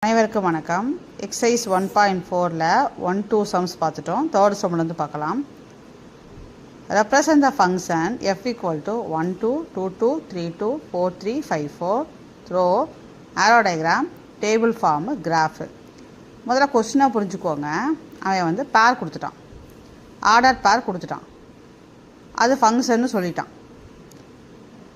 அனைவருக்கும் வணக்கம். Exercise 1.4ல 1-2 sums பார்த்துட்டோம். தேர்ட் சம்லேருந்து பார்க்கலாம். Represent the function f equal to 1 2 2 2 3 2 4 3 5 4 through arrow diagram table form graph. முதல்ல கொஸ்டினாக புரிஞ்சுக்கோங்க. அவன் வந்து பேர் கொடுத்துட்டான், ஆர்டர் பேர் கொடுத்துட்டான், அது ஃபங்க்ஷன்னு சொல்லிட்டான்.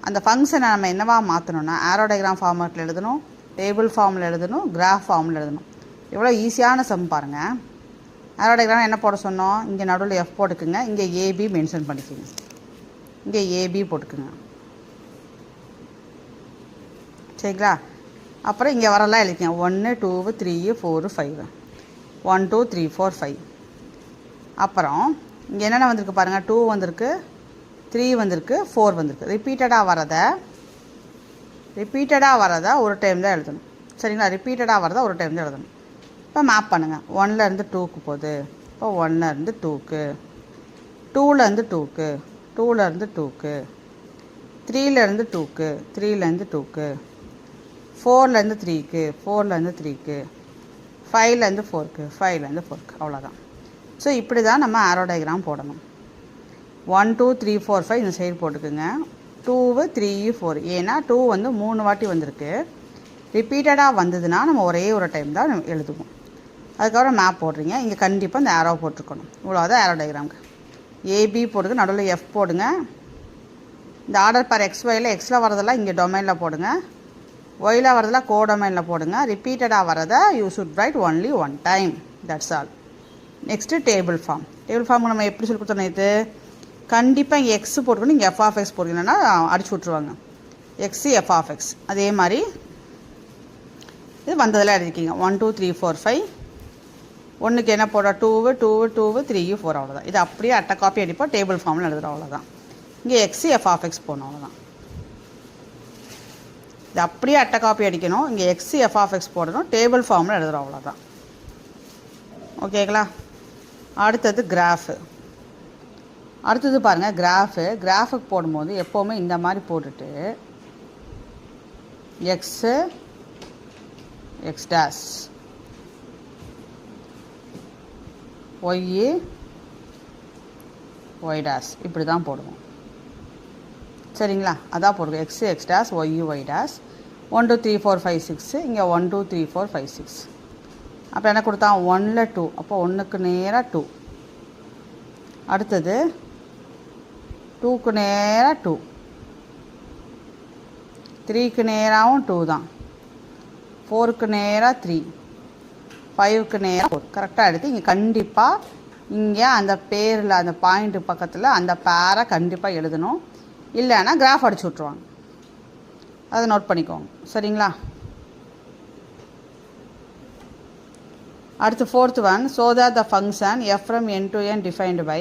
அந்த ஃபங்க்ஷனை நம்ம என்னவா மாற்றணும்னா ஆரோ டயக்ராம் ஃபார்மேட்டில் எழுதணும், டேபிள் ஃபார்மில் எழுதணும், கிராஃப் ஃபார்மில் எழுதணும். எவ்வளோ ஈஸியான சம் பாருங்கள். ஆரோ டயக்ராம் என்ன போட சொன்னோம்? இங்கே நடுவில் எஃப் போட்டுக்குங்க, இங்கே ஏபி மென்ஷன் பண்ணிக்கோங்க, இங்கே ஏபி போட்டுக்குங்க, சரிங்களா? அப்புறம் இங்கே வரலாம் எழுதிக்கங்க 1 2 3 4 5 1 2 3 4 5. அப்புறம் இங்கே என்னென்ன வந்திருக்கு பாருங்கள், 2 வந்திருக்கு, 3 வந்திருக்கு, 4 வந்திருக்கு. ரிப்பீட்டடாக வரதை ஒரு டைம் தான் எழுதணும், சரிங்களா? ரிப்பீட்டடாக வரதை ஒரு டைம் தான் எழுதணும். இப்போ மேப் பண்ணுங்கள். 1லேருந்து 2க்கு போகுது, இப்போ 1லேருந்து 2க்கு, 2லேருந்து 2க்கு, 2லேருந்து 2க்கு, 3லேருந்து 2க்கு, 3லேருந்து 2க்கு, 4லேருந்து 3க்கு, 4லேருந்து 3க்கு, 5லேருந்து 4க்கு, 5லேருந்து 4க்கு. அவ்வளோதான். ஸோ இப்படி தான் நம்ம ஆரோ டயக்ராம் போடணும். 1 2 3 4 5 இந்த சைடு போட்டுக்குங்க. 2 3 4, ஏன்னா 2 வந்து 3 வாட்டி வந்திருக்கு. ரிப்பீட்டடாக வந்ததுன்னா நம்ம ஒரே ஒரு டைம் தான் எழுதுவோம். அதுக்கப்புறம் மேப் போடுறீங்க. இங்கே கண்டிப்பாக இந்த ஆரோ போட்டிருக்கணும். இவ்வளோதான் ஆரோ டயக்ராமுக்கு. ஏபி போடுங்க, நடுவில் எஃப் போடுங்க. இந்த ஆர்டர் பார் எக்ஸ்ஒயில் எக்ஸில் வரதெல்லாம் இங்கே டொமைனில் போடுங்க, ஒயில் வரதெல்லாம் கோ டொமைனில் போடுங்க. ரிப்பீட்டடாக வரதை you should write only one time, that's all. Next table form. Table ஃபார்முக்கு நம்ம எப்படி சொல்லி கொடுத்தோம்? இது கண்டிப்பாக இங்கே எக்ஸ் போட்டுக்கணும், இங்கே எஃப் ஆஃப் எக்ஸ் போட்டுக்கணும்னா அடிச்சு விட்ருவாங்க. X f of x. அதே மாதிரி இது வந்ததெல்லாம் எழுதிக்கிங்க. 1 2 3 4 5. ஒன்றுக்கு என்ன போட 2 2 2 3 4, அவ்வளோதான். இது அப்படியே அட்டை காப்பி அடிப்போம், டேபிள் ஃபார்மில் எழுதுகிறோம், அவ்வளோதான். இங்கே எக்ஸு எஃப் ஆஃப் எக்ஸ் போடணும், அவ்வளோதான். இது அப்படியே அட்டை காப்பி அடிக்கணும், இங்கே எக்ஸு எஃப் ஆஃப் எக்ஸ் போடணும், டேபிள் ஃபார்மில் எழுதுகிறோம், அவ்வளோதான். ஓகேங்களா? அடுத்தது கிராஃபு. அடுத்தது பாருங்கள், கிராஃபுக்கு போடும்போது எப்போவுமே இந்த மாதிரி போட்டுட்டு x x dash, y y dash, இப்படி தான் போடுவோம், சரிங்களா? அதான் போடுவோம். X x dash, y y dash. 1 2 3 4 5 6, இங்கே 1 2 3 4 5 6. அப்போ என்ன கொடுத்தான்? 1ல் 2, அப்போ 1க்கு நேராக 2. அடுத்தது 2க்கு நேராக 2, 3க்கு நேராகவும் 2 தான், 4க்கு நேராக 3, 5க்கு நேராக 4. கரெக்டாக எடுத்து இங்கே கண்டிப்பாக இங்கே அந்த பேரில் அந்த பாயிண்ட்டு பக்கத்தில் அந்த பேரை கண்டிப்பாக எழுதணும். இல்லைன்னா கிராஃப் அடிச்சு விட்ருவாங்க, அதை நோட் பண்ணிக்கோங்க, சரிங்களா? அடுத்து 4th one, so that the function f from n to n defined by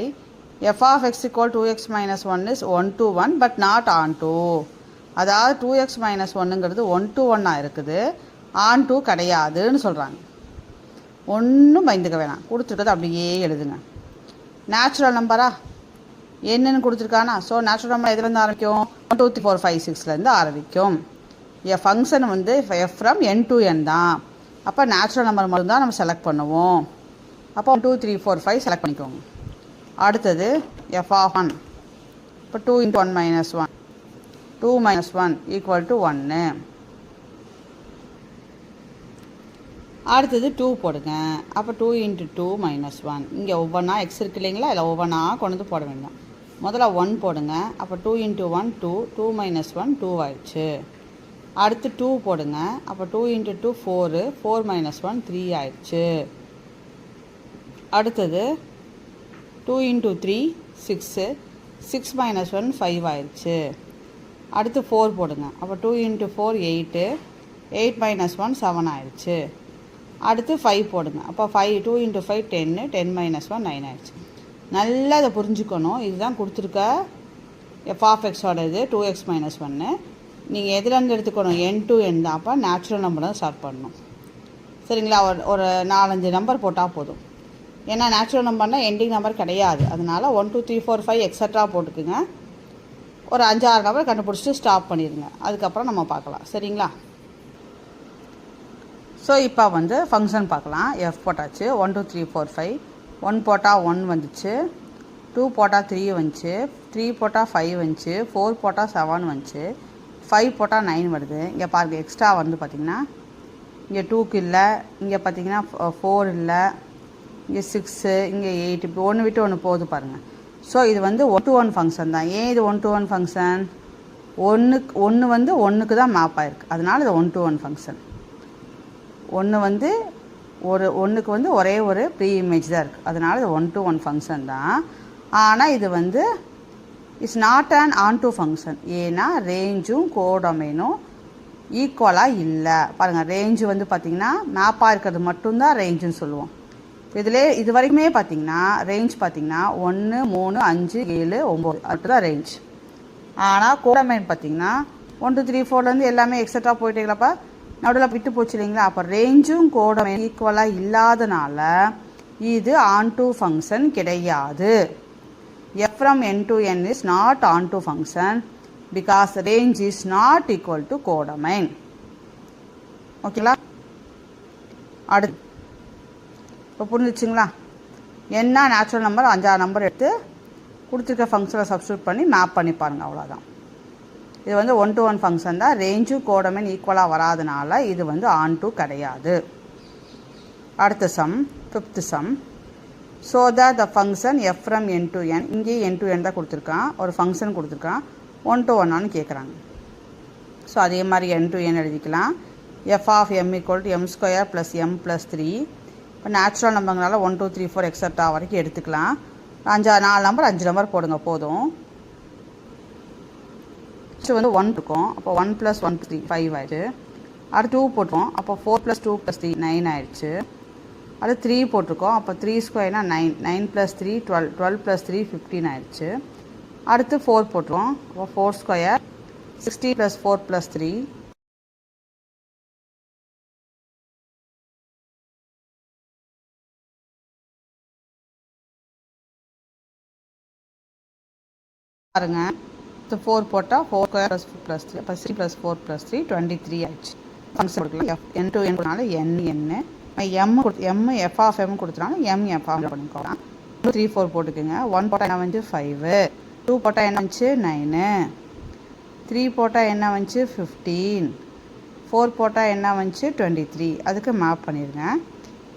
f of x equal 2x minus 1 is 1 to 1 but not on to. அதாவது 2x minus 1ங்கிறது 1 to 1 இருக்குது, on to கிடையாதுன்னு சொல்கிறாங்க. ஒன்றும் பயந்துக்க வேணாம், கொடுத்துருக்கிறது அப்படியே எழுதுங்க. நேச்சுரல் நம்பரா என்னன்னு கொடுத்துருக்கானா? ஸோ நேச்சுரல் நம்பர் எதுலேருந்து ஆரம்பிக்கும்? 1 2 3 4 5 6லேருந்து ஆரம்பிக்கும். என் ஃபங்க்ஷன் வந்து f from n to n தான். அப்போ நேச்சுரல் நம்பர் மட்டும்தான் நம்ம செலக்ட் பண்ணுவோம். அப்போ 1 2 3 4 5 செலக்ட் பண்ணிக்கோங்க. அடுத்தது எஃப் ஆஃப் 1, இப்போ 2 × 1 - 1, 2 - 1 = 1. அடுத்தது 2 போடுங்க. அப்போ 2 × 2 - 1. இங்கே ஒவ்வொன்றா எக்ஸ் இருக்கு இல்லைங்களா, இல்லை ஒவ்வொன்றா கொண்டு வந்து போட வேண்டாம். முதல்ல 1 போடுங்க. அப்போ 2 × 1 2, 2 - 1 2 ஆயிடுச்சு. அடுத்து 2 போடுங்க. அப்போ 2 × 2 4, 4 - 1 3 ஆயிடுச்சு. அடுத்தது 2 × 3 6, 6 - 1 5 ஆயிடுச்சு. அடுத்து 4 போடுங்க. அப்போ 2 × 4 8, 8 - 1 7 ஆயிடுச்சு. அடுத்து 5 போடுங்க. அப்போ 2 × 5 10, 10 - 1 9 ஆயிடுச்சு. நல்லா அதை புரிஞ்சுக்கணும். இதுதான் கொடுத்துருக்க எஃப் ஆஃப் எக்ஸோட இது 2x - 1. நீங்கள் எதுலேருந்து எடுத்துக்கணும்? n to n தான். அப்போ நேச்சுரல் நம்பர் தான் ஸ்டார்ட் பண்ணணும், சரிங்களா? ஒரு 4-5 நம்பர் போட்டால் போதும். ஏன்னா நேச்சுரல் நம்பர்னால் எண்டிங் நம்பர் கிடையாது. அதனால் 1 2 3 4 5 எக்ஸட்ரா போட்டுக்குங்க. ஒரு 5-6 நம்பர் கண்டுபிடிச்சிட்டு ஸ்டாப் பண்ணிடுங்க. அதுக்கப்புறம் நம்ம பார்க்கலாம், சரிங்களா? ஸோ இப்போ வந்து ஃபங்க்ஷன் பார்க்கலாம். எஃப் போட்டாச்சு. 1 2 3 4 5. 1 போட்டால் 1 வந்துச்சு, 2 போட்டால் 3 வந்துச்சு, 3 போட்டால் 5 வந்துச்சு, 4 போட்டால் 7 வந்துச்சு, 5 போட்டால் 9 வருது. இங்கே பாருங்கள், எக்ஸ்ட்ரா வந்து பார்த்திங்கன்னா இங்கே 2க்கு இல்லை, இங்கே பார்த்திங்கன்னா 4 இல்லை, இங்கே 6, இங்கே 8, இப்போ ஒன்று விட்டு ஒன்று போகுது பாருங்கள். ஸோ இது வந்து 1 to 1 ஃபங்க்ஷன் தான். ஏன் இது 1 to 1 ஃபங்க்ஷன்? ஒன்று வந்து ஒன்றுக்கு தான் மேப் ஆகிருக்கு, அதனால் இது 1 to 1 ஃபங்க்ஷன். ஒன்று வந்து ஒன்றுக்கு வந்து ஒரே ஒரு ப்ரீ இமேஜ் தான் இருக்குது, அதனால் இது 1 to 1 ஃபங்க்ஷன் தான். ஆனால் இது வந்து it's not and on to function. ஏன்னா ரேஞ்சும் கோடொமைனும் ஈக்குவலாக இல்லை. பாருங்கள், ரேஞ்சு வந்து பார்த்திங்கன்னா மேப்பாக இருக்கிறது மட்டும்தான் ரேஞ்சுன்னு சொல்லுவோம். இதில் இது வரைக்குமே பார்த்திங்கன்னா ரேஞ்ச் பார்த்திங்கன்னா 1 3 5 7 9 அதுதான் ரேஞ்ச். ஆனால் கோடொமைன் பார்த்திங்கன்னா 1 2 3 4லேருந்து எல்லாமே எக்ஸட்ரா போயிட்டீங்களப்பா, நடுவில் விட்டு போச்சு இல்லைங்களா? அப்போ ரேஞ்சும் கோடொமைன் ஈக்குவலாக இல்லாதனால இது ஆன் டு ஃபங்க்ஷன் கிடையாது. F from n to n is not on to function because range is not equal to codomain. ஓகேங்களா? அடுத்து இப்போ புரிஞ்சிச்சிங்களா? என்ன நேச்சுரல் நம்பர் 5 நம்பர் எடுத்து கொடுத்துருக்க ஃபங்க்ஷனை சப்ஸ்டியூட் பண்ணி மேப் பண்ணி பாருங்கள், அவ்வளோதான். இது வந்து 1 to 1 ஃபங்க்ஷன் தான். ரேஞ்சும் கோடொமைன் ஈக்குவலாக வராதனால இது வந்து ஆன் டு கிடையாது. அடுத்த sum, 5th sum. So that the function f from n to n, இங்கே n to n தான் கொடுத்துருக்கான், ஒரு ஃபங்க்ஷன் கொடுத்துருக்கான், 1 to 1 கேட்குறாங்க. ஸோ அதே மாதிரி n to n எழுதிக்கலாம். f of m equal to m square plus m plus 3. இப்போ நேச்சுரல் நம்பர்னால 1 2 3 4 எக்ஸட்ரா வரைக்கும் எடுத்துக்கலாம். 4 நம்பர் 5 நம்பர் போடுங்க போதும். ஃபஸ்ட்டு வந்து 1 இருக்கும், அப்போ 1 + 1 + 3 5 ஆயிடுச்சு. அடுத்து 2 போட்டோம், அப்போ 4 + 2 + 3 9 ஆயிடுச்சு. அது 3 போட்டிருக்கோம், அப்போ 3 ஸ்கொயர்னா 9, 9 + 3 12, 12 + 3 15 ஆயிடுச்சு. அடுத்து 4 போட்டுருவோம், அப்போ 4 ஸ்கொயர் 60 + 4 + 3 பாருங்க. 4 போட்டால் 4 ஸ்கொயர் + 3, அப்போ 3 + 4 + 3 23 ஆயிடுச்சு. ஃபங்க்ஷன் கொடுக்கலாம். n to n கொடுத்தனால m f of m கொடுத்தனால m f of m பண்ணிக்கலாம். 3 4 போட்டுக்கோங்க. 1 போட்டால் என்ன வந்து 5, 2 போட்டால் என்ன வந்துச்சு 9, 3 போட்டால் என்ன வந்துச்சு 15, 4 போட்டால் என்ன வந்துச்சு 23. அதுக்கு மேப் பண்ணிடுங்க.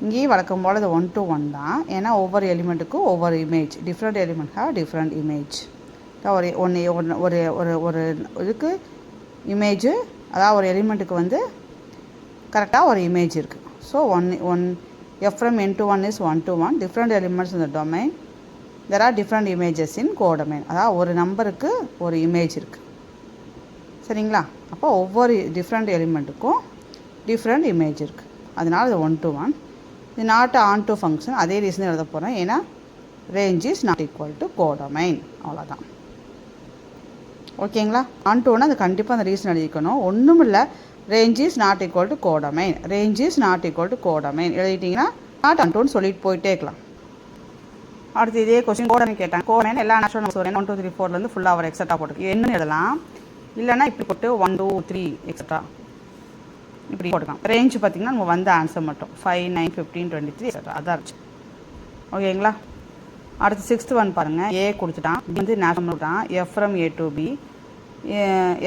இங்கேயும் வழக்கம் போல் இது 1 to 1 தான். ஏன்னா ஒவ்வொரு எலிமெண்ட்டுக்கும் ஒவ்வொரு image, different element have different image. ஒரு ஒரு ஒரு ஒரு இதுக்கு இமேஜு, அதாவது ஒரு எலிமெண்ட்டுக்கு வந்து கரெக்டாக ஒரு இமேஜ் இருக்குது. So f from n to 1 is 1 to 1. Different elements in the domain, there are different images in codomain. அதாவது ஒரு நம்பருக்கு ஒரு இமேஜ் இருக்குது, சரிங்களா? அப்போ ஒவ்வொரு டிஃப்ரெண்ட் எலிமெண்ட்டுக்கும் டிஃப்ரெண்ட் இமேஜ் இருக்குது, அதனால் இது 1 to 1. இது நாட் ஆன் டு ஃபங்க்ஷன், அதே ரீசன் எழுத போகிறேன். ஏன்னா range is not equal to codomain, அவ்வளோதான். ஓகேங்களா? ஆன் டுன்னா அது கண்டிப்பாக அந்த ரீசன் எழுதிக்கணும். ஒன்றும் இல்லை, range is not equal to codomain, range is not equal to codomain எழுதிட்டிங்கன்னா நாட் ஆன் டுன்னு சொல்லிட்டு போயிட்டே இருக்கலாம். அடுத்து இதே கொஸ்டின் கோடொமைன் கேட்டாங்க. கோடொமைன் எல்லா நேச்சுரல் நம்பர்ஸ் 1 2 3 4லேருந்து ஃபுல்லாக ஒரு எக்ஸட்ரா போட்டு என்னன்னு எழுதலாம். இல்லைன்னா இப்படி போட்டு 1 2 3 எக்ஸட்ரா இப்படி போட்டுக்கலாம். ரேஞ்ச் பார்த்திங்கன்னா நம்ம வந்த ஆன்சர் மட்டும் 5 9 15 23 எக்ஸட்ரா அதான் இருந்துச்சு. ஓகேங்களா? அடுத்து 6th ஒன் பாருங்கள். ஏ கொடுத்துட்டான், இது வந்து நேச்சுரல் கொடுத்தான். f from a to b,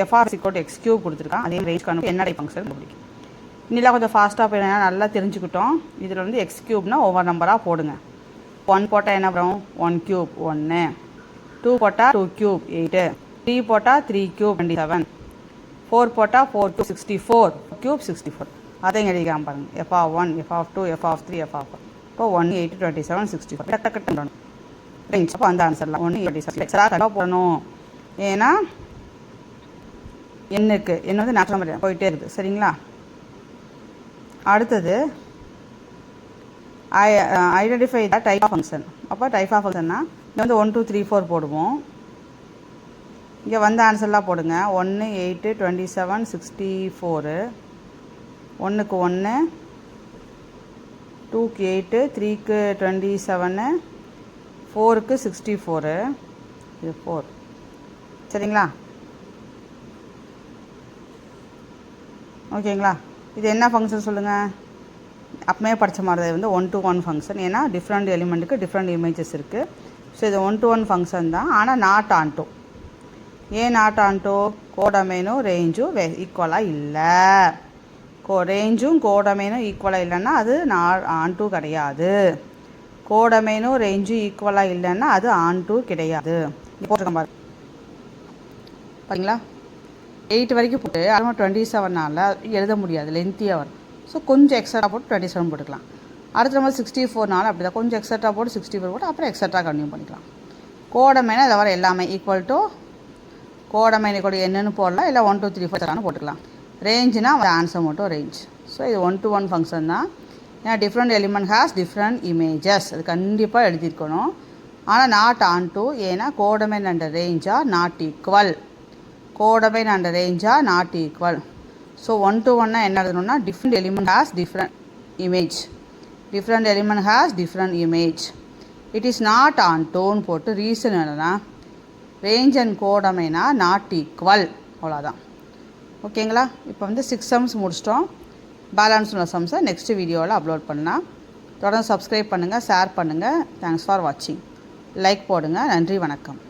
f of x³ கொடுத்துருக்கான். அதே ரேஞ்ச் கணக்கு என்ன டைப் ஃபங்க்ஷன் பிடிக்கும். இன்னிலாம் கொஞ்சம் ஃபாஸ்ட்டாக போய் நல்லா தெரிஞ்சுக்கிட்டோம். இதில் வந்து x³ ஒவ்வொரு நம்பராக போடுங்க. 1 போட்டால் என்ன வரும் 1³ 1, 2 போட்டால் 2³ 8, 3 போட்டால் 3³ 27, 4 போட்டால் 4³ 64, 3³ 64. அதையும் எழுதிக்காம பாருங்கள். f of 1, f of 2, f of 3, f of 4. இப்போ 1 8 27 64 டக்கு ரேஞ்ச். அப்போ அந்த ஆன்சர்லாம் 1 27 எக்ஸராக கண்டிப்பாக போடணும். ஏன்னா எண்ணுக்கு என்ன வந்து நேச்சுரல் நம்பர் போயிட்டே இருக்குது, சரிங்களா? அடுத்தது identify the type of function. அப்போ டைப் ஆஃப் ஃபங்க்ஷன்னா இங்கே வந்து 1 2 3 4 போடுவோம். இங்கே வந்து ஆன்சர்லாம் போடுங்க. 1 8 27 64, 1க்கு 1, 2க்கு 8, 3க்கு 27, 4க்கு 64, இது 4, சரிங்களா? ஓகேங்களா? இது என்ன ஃபங்க்ஷன் சொல்லுங்கள்? அப்பமே படித்த மாதிரி வந்து 1-to-1 ஃபங்க்ஷன். ஏன்னா டிஃப்ரெண்ட் எலிமெண்ட்டுக்கு டிஃப்ரெண்ட் இமேஜஸ் இருக்குது. ஸோ இது 1-to-1 ஃபங்க்ஷன் தான். ஆனால் நாட் ஆன்டோ. ஏன் நாட் ஆன்டோ? கோடொமைனும் ரேஞ்சும் ஈக்குவலாக இல்லை. ரேஞ்சும் கோடொமைனும் ஈக்குவலாக இல்லைன்னா அது ஆன்டூ கிடையாது. கோடொமைனும் ரேஞ்சும் ஈக்குவலாக இல்லைன்னா அது ஆன்டூ கிடையாது. போட்டிருக்கேன் பாரு, பார்த்தீங்களா? 8 வரைக்கும் போட்டு அதுவும் 27 எழுத முடியாது, லென்த்தியாக வரும். ஸோ கொஞ்சம் எக்ஸ்ட்ரா போட்டு 27 போட்டுக்கலாம். அடுத்த நம்ம 64 அப்படி தான் கொஞ்சம் எக்ஸ்ட்ரா போட்டு 64 போட்டு அப்புறம் எக்ஸ்ட்ரா கன்டினியூ பண்ணிக்கலாம். கோடொமைனா இதை வர எல்லாமே ஈக்குவல் டு கோடொமைனை கூட என்னன்னு போடலாம், இல்லை 1 2 3 4 போட்டுக்கலாம். ரேஞ்சுனா ஆன்சர் மட்டும் ரேஞ்ச். ஸோ இது 1-to-1 ஃபங்க்ஷன் தான். ஏன்னா different element has different images, அது கண்டிப்பாக எழுதியிருக்கணும். ஆனால் நாட் ஆன்டூ. ஏன்னா codomain and range are not equal. Codomain and range are not equal. So 1-to-1 என்ன எழுதணும்னா different element has different image. Different element has different image. It is not ஆன்டோன்னு போட்டு reason என்னன்னா ரேஞ்ச் அண்ட் கோடொமைனா not equal. அவ்வளோதான். ஓகேங்களா? இப்போ வந்து 6 சம்ஸ் முடிச்சிட்டோம். பேலன்ஸ் உள்ள சம்ஸை நெக்ஸ்ட் வீடியோவில் அப்லோட் பண்ணலாம். தொடர்ந்து சப்ஸ்கிரைப் பண்ணுங்கள், ஷேர் பண்ணுங்கள். தேங்க்ஸ் ஃபார் வாட்சிங். லைக் போடுங்க. நன்றி, வணக்கம்.